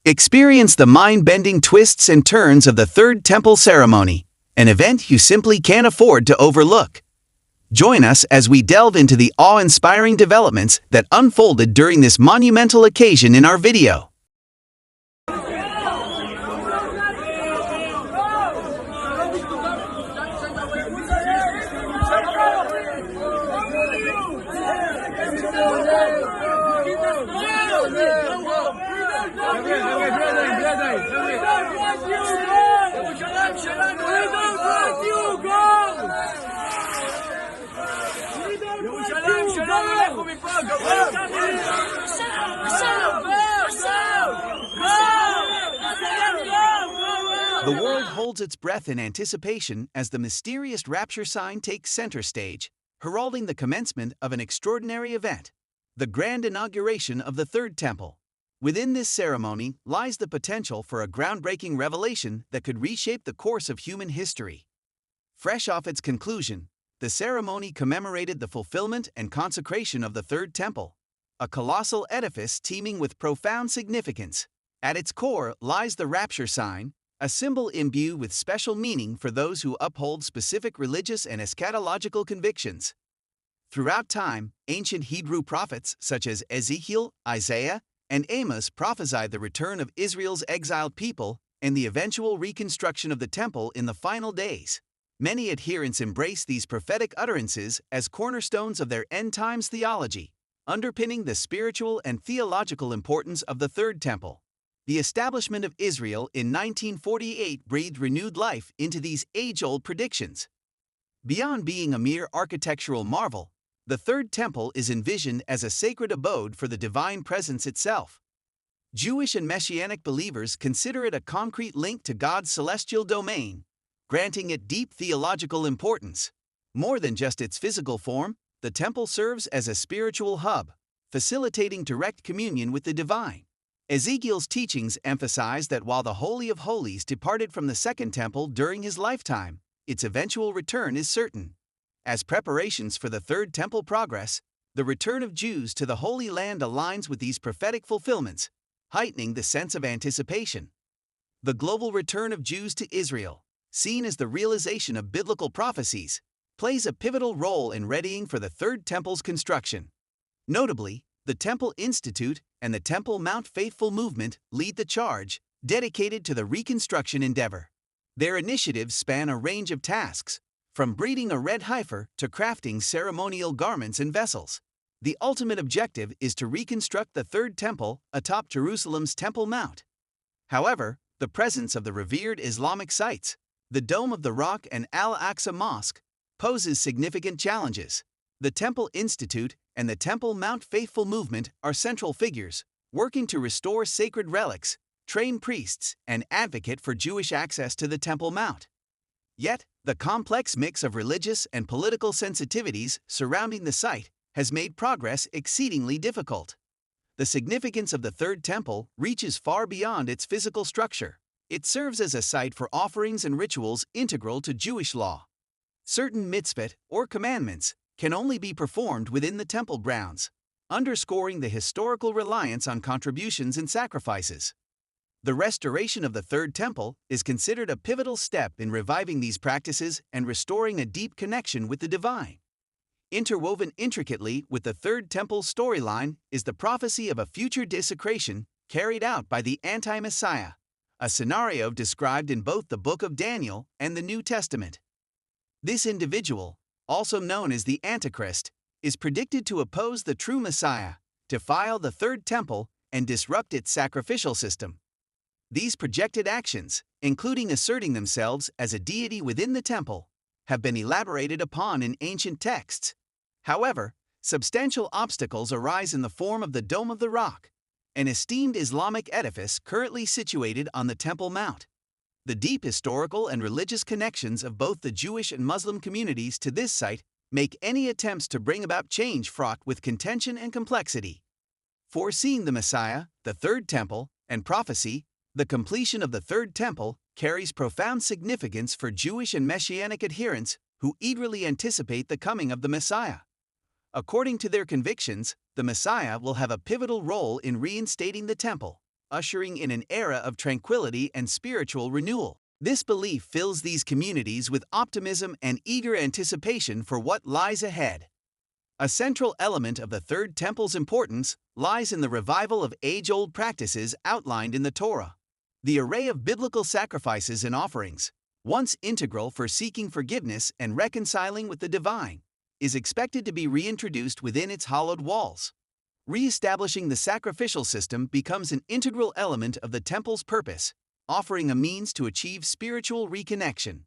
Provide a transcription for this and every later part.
Experience the mind-bending twists and turns of the Third Temple ceremony, an event you simply can't afford to overlook. Join us as we delve into the awe-inspiring developments that unfolded during this monumental occasion in our video. The world holds its breath in anticipation as the mysterious Rapture Sign takes center stage, heralding the commencement of an extraordinary event, the grand inauguration of the Third Temple. Within this ceremony lies the potential for a groundbreaking revelation that could reshape the course of human history. Fresh off its conclusion, the ceremony commemorated the fulfillment and consecration of the Third Temple, a colossal edifice teeming with profound significance. At its core lies the Rapture Sign, a symbol imbued with special meaning for those who uphold specific religious and eschatological convictions. Throughout time, ancient Hebrew prophets such as Ezekiel, Isaiah, and Amos prophesied the return of Israel's exiled people and the eventual reconstruction of the temple in the final days. Many adherents embrace these prophetic utterances as cornerstones of their end-times theology, underpinning the spiritual and theological importance of the Third Temple. The establishment of Israel in 1948 breathed renewed life into these age-old predictions. Beyond being a mere architectural marvel, the Third Temple is envisioned as a sacred abode for the divine presence itself. Jewish and Messianic believers consider it a concrete link to God's celestial domain, granting it deep theological importance. More than just its physical form, the temple serves as a spiritual hub, facilitating direct communion with the divine. Ezekiel's teachings emphasize that while the Holy of Holies departed from the Second Temple during his lifetime, its eventual return is certain. As preparations for the Third Temple progress, the return of Jews to the Holy Land aligns with these prophetic fulfillments, heightening the sense of anticipation. The global return of Jews to Israel, seen as the realization of biblical prophecies, plays a pivotal role in readying for the Third Temple's construction. Notably, the Temple Institute and the Temple Mount Faithful movement lead the charge, dedicated to the reconstruction endeavor. Their initiatives span a range of tasks, from breeding a red heifer to crafting ceremonial garments and vessels. The ultimate objective is to reconstruct the Third Temple atop Jerusalem's Temple Mount. However, the presence of the revered Islamic sites, the Dome of the Rock and Al-Aqsa Mosque, poses significant challenges. The Temple Institute and the Temple Mount Faithful movement are central figures, working to restore sacred relics, train priests, and advocate for Jewish access to the Temple Mount. Yet, the complex mix of religious and political sensitivities surrounding the site has made progress exceedingly difficult. The significance of the Third Temple reaches far beyond its physical structure. It serves as a site for offerings and rituals integral to Jewish law. Certain mitzvot, or commandments, can only be performed within the temple grounds, underscoring the historical reliance on contributions and sacrifices. The restoration of the Third Temple is considered a pivotal step in reviving these practices and restoring a deep connection with the divine. Interwoven intricately with the Third Temple's storyline is the prophecy of a future desecration carried out by the anti-Messiah, a scenario described in both the Book of Daniel and the New Testament. This individual, also known as the Antichrist, is predicted to oppose the true Messiah, defile the Third Temple, and disrupt its sacrificial system. These projected actions, including asserting themselves as a deity within the temple, have been elaborated upon in ancient texts. However, substantial obstacles arise in the form of the Dome of the Rock, an esteemed Islamic edifice currently situated on the Temple Mount. The deep historical and religious connections of both the Jewish and Muslim communities to this site make any attempts to bring about change fraught with contention and complexity. Foreseeing the Messiah, the Third Temple, and prophecy, the completion of the Third Temple carries profound significance for Jewish and Messianic adherents who eagerly anticipate the coming of the Messiah. According to their convictions, the Messiah will have a pivotal role in reinstating the temple, ushering in an era of tranquility and spiritual renewal. This belief fills these communities with optimism and eager anticipation for what lies ahead. A central element of the Third Temple's importance lies in the revival of age-old practices outlined in the Torah. The array of biblical sacrifices and offerings, once integral for seeking forgiveness and reconciling with the divine, is expected to be reintroduced within its hallowed walls. Re-establishing the sacrificial system becomes an integral element of the temple's purpose, offering a means to achieve spiritual reconnection.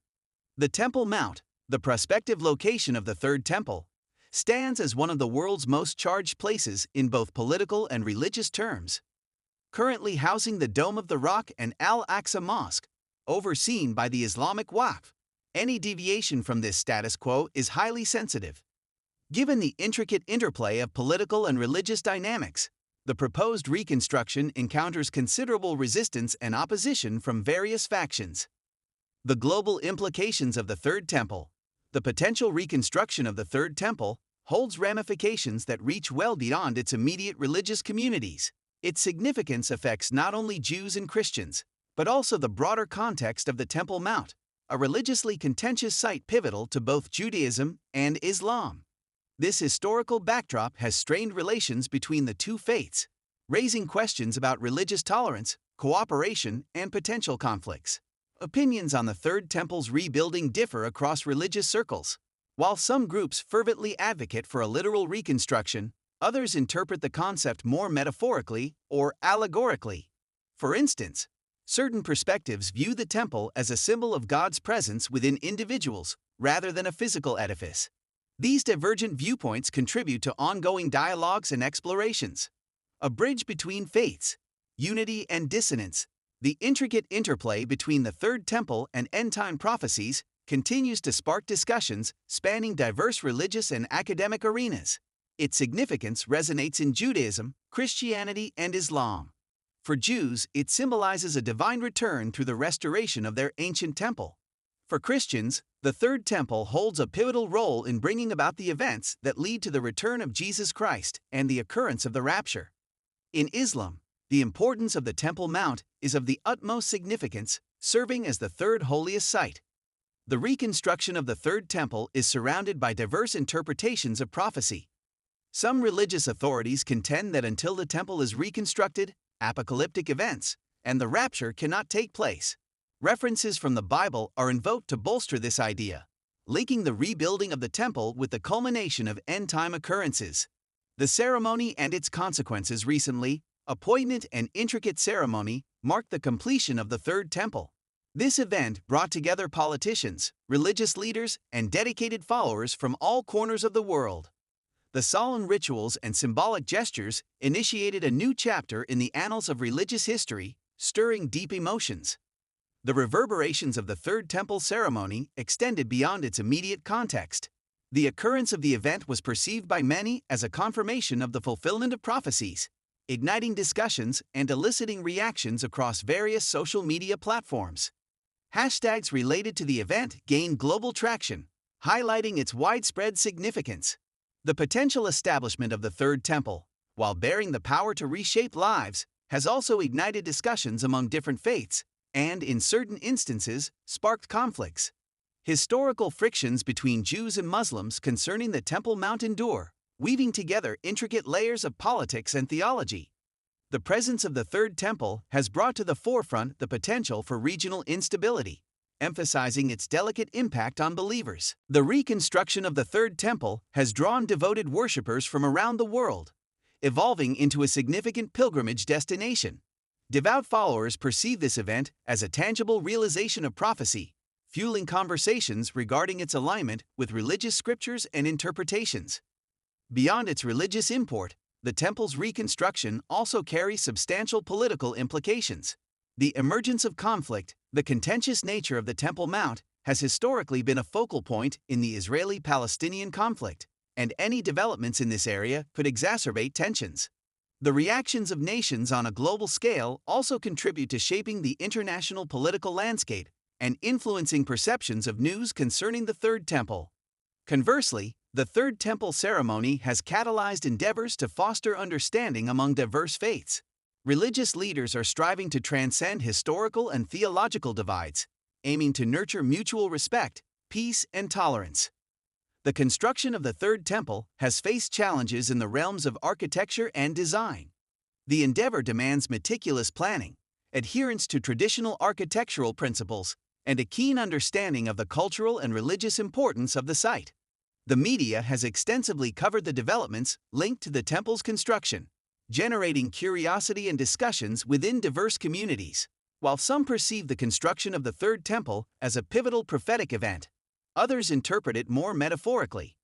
The Temple Mount, the prospective location of the Third Temple, stands as one of the world's most charged places in both political and religious terms. Currently housing the Dome of the Rock and Al-Aqsa Mosque, overseen by the Islamic Waqf, any deviation from this status quo is highly sensitive. Given the intricate interplay of political and religious dynamics, the proposed reconstruction encounters considerable resistance and opposition from various factions. The global implications of the Third Temple. The potential reconstruction of the Third Temple holds ramifications that reach well beyond its immediate religious communities. Its significance affects not only Jews and Christians, but also the broader context of the Temple Mount, a religiously contentious site pivotal to both Judaism and Islam. This historical backdrop has strained relations between the two faiths, raising questions about religious tolerance, cooperation, and potential conflicts. Opinions on the Third Temple's rebuilding differ across religious circles. While some groups fervently advocate for a literal reconstruction, others interpret the concept more metaphorically or allegorically. For instance, certain perspectives view the temple as a symbol of God's presence within individuals rather than a physical edifice. These divergent viewpoints contribute to ongoing dialogues and explorations. A bridge between faiths, unity and dissonance. The intricate interplay between the Third Temple and end-time prophecies continues to spark discussions spanning diverse religious and academic arenas. Its significance resonates in Judaism, Christianity, and Islam. For Jews, it symbolizes a divine return through the restoration of their ancient temple. For Christians, the Third Temple holds a pivotal role in bringing about the events that lead to the return of Jesus Christ and the occurrence of the rapture. In Islam, the importance of the Temple Mount is of the utmost significance, serving as the third holiest site. The reconstruction of the Third Temple is surrounded by diverse interpretations of prophecy. Some religious authorities contend that until the temple is reconstructed, apocalyptic events and the rapture cannot take place. References from the Bible are invoked to bolster this idea, linking the rebuilding of the temple with the culmination of end-time occurrences. The ceremony and its consequences recently, a poignant and intricate ceremony, marked the completion of the Third Temple. This event brought together politicians, religious leaders, and dedicated followers from all corners of the world. The solemn rituals and symbolic gestures initiated a new chapter in the annals of religious history, stirring deep emotions. The reverberations of the Third Temple ceremony extended beyond its immediate context. The occurrence of the event was perceived by many as a confirmation of the fulfillment of prophecies, igniting discussions and eliciting reactions across various social media platforms. Hashtags related to the event gained global traction, highlighting its widespread significance. The potential establishment of the Third Temple, while bearing the power to reshape lives, has also ignited discussions among different faiths and, in certain instances, sparked conflicts. Historical frictions between Jews and Muslims concerning the Temple Mount endure, weaving together intricate layers of politics and theology. The presence of the Third Temple has brought to the forefront the potential for regional instability, emphasizing its delicate impact on believers. The reconstruction of the Third Temple has drawn devoted worshippers from around the world, evolving into a significant pilgrimage destination. Devout followers perceive this event as a tangible realization of prophecy, fueling conversations regarding its alignment with religious scriptures and interpretations. Beyond its religious import, the temple's reconstruction also carries substantial political implications. The emergence of conflict, the contentious nature of the Temple Mount, has historically been a focal point in the Israeli-Palestinian conflict, and any developments in this area could exacerbate tensions. The reactions of nations on a global scale also contribute to shaping the international political landscape and influencing perceptions of news concerning the Third Temple. Conversely, the Third Temple ceremony has catalyzed endeavors to foster understanding among diverse faiths. Religious leaders are striving to transcend historical and theological divides, aiming to nurture mutual respect, peace, and tolerance. The construction of the Third Temple has faced challenges in the realms of architecture and design. The endeavor demands meticulous planning, adherence to traditional architectural principles, and a keen understanding of the cultural and religious importance of the site. The media has extensively covered the developments linked to the temple's construction, generating curiosity and discussions within diverse communities. While some perceive the construction of the Third Temple as a pivotal prophetic event, others interpret it more metaphorically.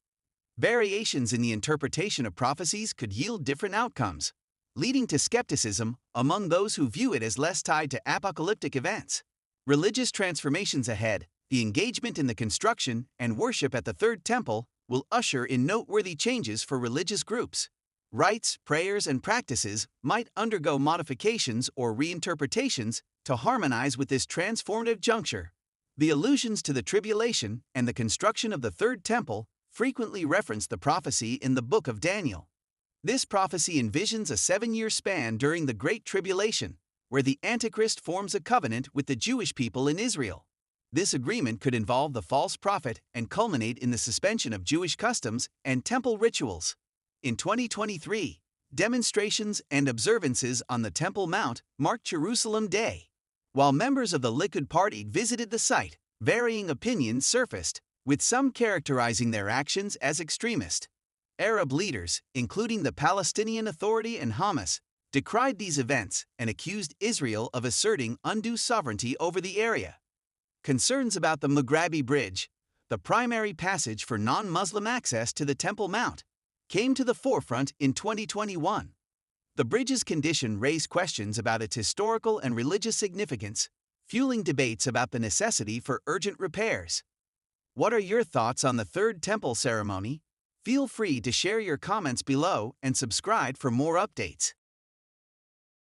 Variations in the interpretation of prophecies could yield different outcomes, leading to skepticism among those who view it as less tied to apocalyptic events. Religious transformations ahead, the engagement in the construction and worship at the Third Temple will usher in noteworthy changes for religious groups. Rites, prayers, and practices might undergo modifications or reinterpretations to harmonize with this transformative juncture. The allusions to the tribulation and the construction of the Third Temple frequently reference the prophecy in the book of Daniel. This prophecy envisions a 7-year span during the Great Tribulation, where the Antichrist forms a covenant with the Jewish people in Israel. This agreement could involve the false prophet and culminate in the suspension of Jewish customs and temple rituals. In 2023, demonstrations and observances on the Temple Mount marked Jerusalem Day. While members of the Likud Party visited the site, varying opinions surfaced, with some characterizing their actions as extremist. Arab leaders, including the Palestinian Authority and Hamas, decried these events and accused Israel of asserting undue sovereignty over the area. Concerns about the Mughrabi Bridge, the primary passage for non-Muslim access to the Temple Mount, came to the forefront in 2021. The bridge's condition raised questions about its historical and religious significance, fueling debates about the necessity for urgent repairs. What are your thoughts on the Third Temple ceremony? Feel free to share your comments below and subscribe for more updates.